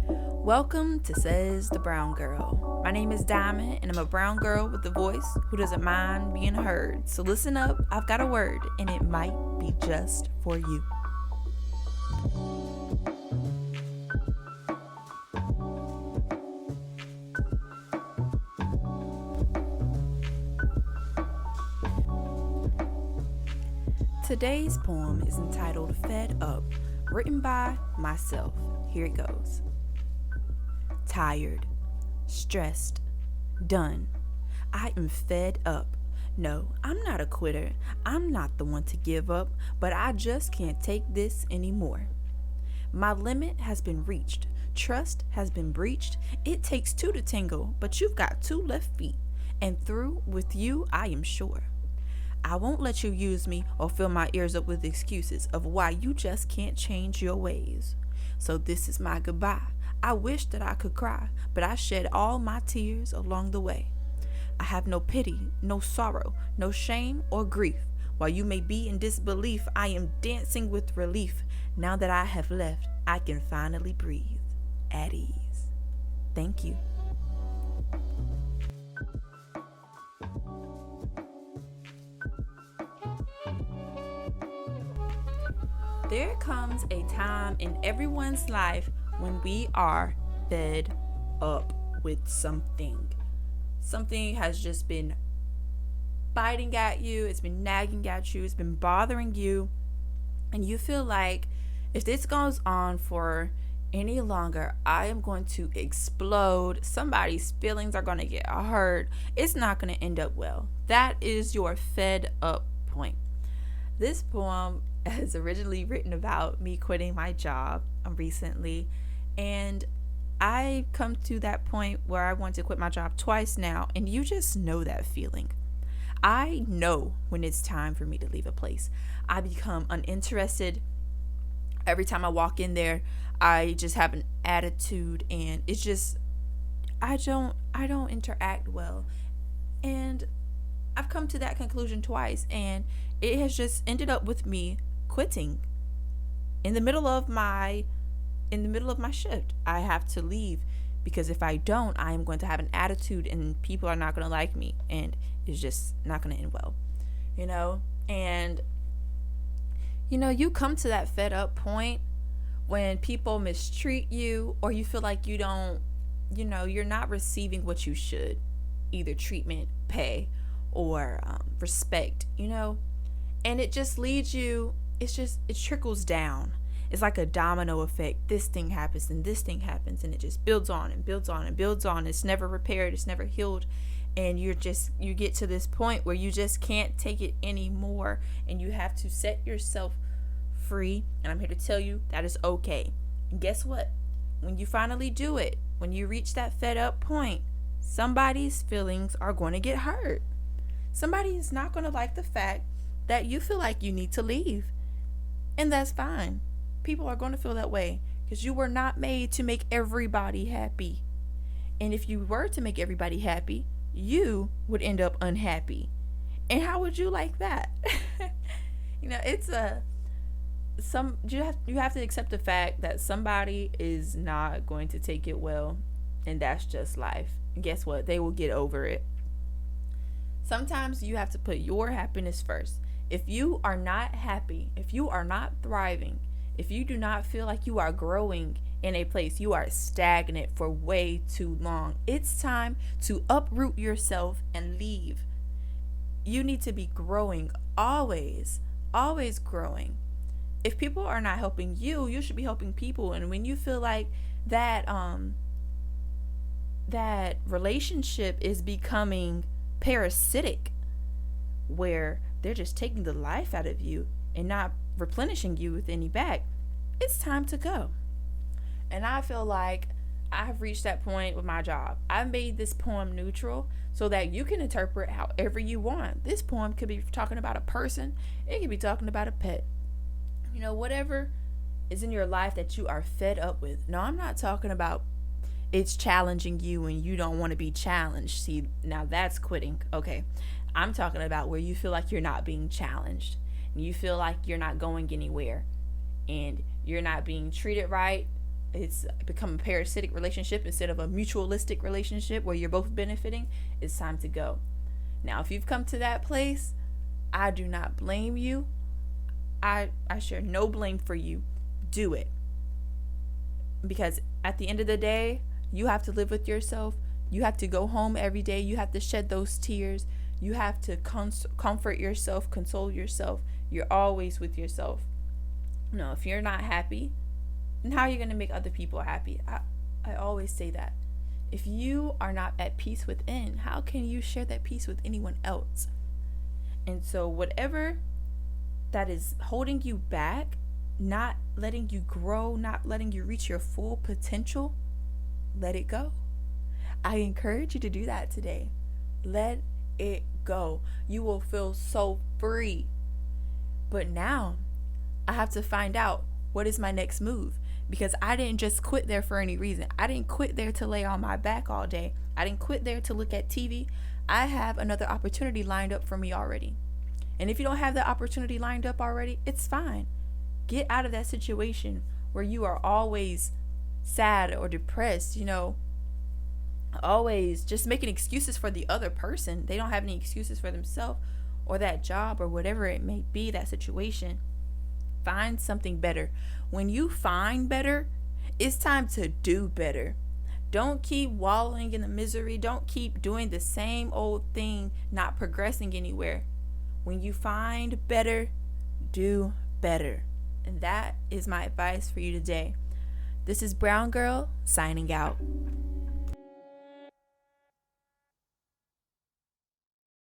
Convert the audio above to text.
Welcome to Says the Brown Girl. My name is Diamond, and I'm a brown girl with a voice who doesn't mind being heard. So listen up, I've got a word, and it might be just for you. Today's poem is entitled Fed Up, written by myself. Here it goes. Tired, stressed, done. I am fed up. No, I'm not a quitter. I'm not the one to give up, but I just can't take this anymore. My limit has been reached. Trust has been breached. It takes two to tango, but you've got two left feet. And through with you, I am sure. I won't let you use me or fill my ears up with excuses of why you just can't change your ways. So this is my goodbye. I wish that I could cry, but I shed all my tears along the way. I have no pity, no sorrow, no shame or grief. While you may be in disbelief, I am dancing with relief. Now that I have left, I can finally breathe at ease. Thank you. There comes a time in everyone's life when we are fed up with something. Something has just been biting at you, it's been nagging at you, it's been bothering you, and you feel like if this goes on for any longer, I am going to explode. Somebody's feelings are going to get hurt. It's not going to end up well. That is your fed up point. This poem is originally written about me quitting my job recently, and I come to that point where I want to quit my job twice now, and you just know that feeling. I know when it's time for me to leave a place. I become uninterested. Every time I walk in there, I just have an attitude, and it's just I don't interact well. And I've come to that conclusion twice, and it has just ended up with me quitting in the middle of my shift. I have to leave because if I don't, I am going to have an attitude and people are not going to like me, and it's just not going to end well. And you come to that fed up point when people mistreat you, or you feel like you're not receiving what you should, either treatment, pay, or respect, and it just leads you, it trickles down. It's like a domino effect. This thing happens and this thing happens, and it just builds on and builds on and builds on. It's never repaired, it's never healed, and you get to this point where you just can't take it anymore, and you have to set yourself free. And I'm here to tell you that is okay. And guess what? When you finally do it, when you reach that fed up point, somebody's feelings are going to get hurt. Somebody is not going to like the fact that you feel like you need to leave. And that's fine. People are going to feel that way because you were not made to make everybody happy. And if you were to make everybody happy, you would end up unhappy. And how would you like that? It's you have to accept the fact that somebody is not going to take it well, and that's just life. And guess what? They will get over it. Sometimes you have to put your happiness first. If you are not happy, if you are not thriving, if you do not feel like you are growing in a place, you are stagnant for way too long, it's time to uproot yourself and leave. You need to be growing, always growing. If people are not helping you, you should be helping people. And when you feel like that relationship is becoming parasitic, where they're just taking the life out of you and not replenishing you with any back, it's time to go. And I feel like I've reached that point with my job. I've made this poem neutral so that you can interpret however you want. This poem could be talking about a person, it could be talking about a pet. Whatever is in your life that you are fed up with. No, I'm not talking about it's challenging you and you don't want to be challenged. See, now that's quitting. Okay. I'm talking about where you feel like you're not being challenged and you feel like you're not going anywhere and you're not being treated right it's become a parasitic relationship instead of a mutualistic relationship where you're both benefiting, it's time to go. Now, if you've come to that place, I do not blame you. I share no blame for you. Do it. Because at the end of the day, you have to live with yourself. You have to go home every day. You have to shed those tears. You have to comfort yourself, console yourself. You're always with yourself. No, if you're not happy, then how are you going to make other people happy? I always say that. If you are not at peace within, how can you share that peace with anyone else? And so whatever that is holding you back, not letting you grow, not letting you reach your full potential, let it go. I encourage you to do that today. Let it go. You will feel so free. But now I have to find out, what is my next move? Because I didn't just quit there for any reason. I didn't quit there to lay on my back all day. I didn't quit there to look at TV. I have another opportunity lined up for me already. And if you don't have that opportunity lined up already, it's fine. Get out of that situation where you are always sad or depressed, always just making excuses for the other person. They don't have any excuses for themselves or that job or whatever it may be, that situation. Find something better. When you find better, it's time to do better. Don't keep wallowing in the misery. Don't keep doing the same old thing, not progressing anywhere. When you find better, do better. And that is my advice for you today. This is Brown Girl signing out.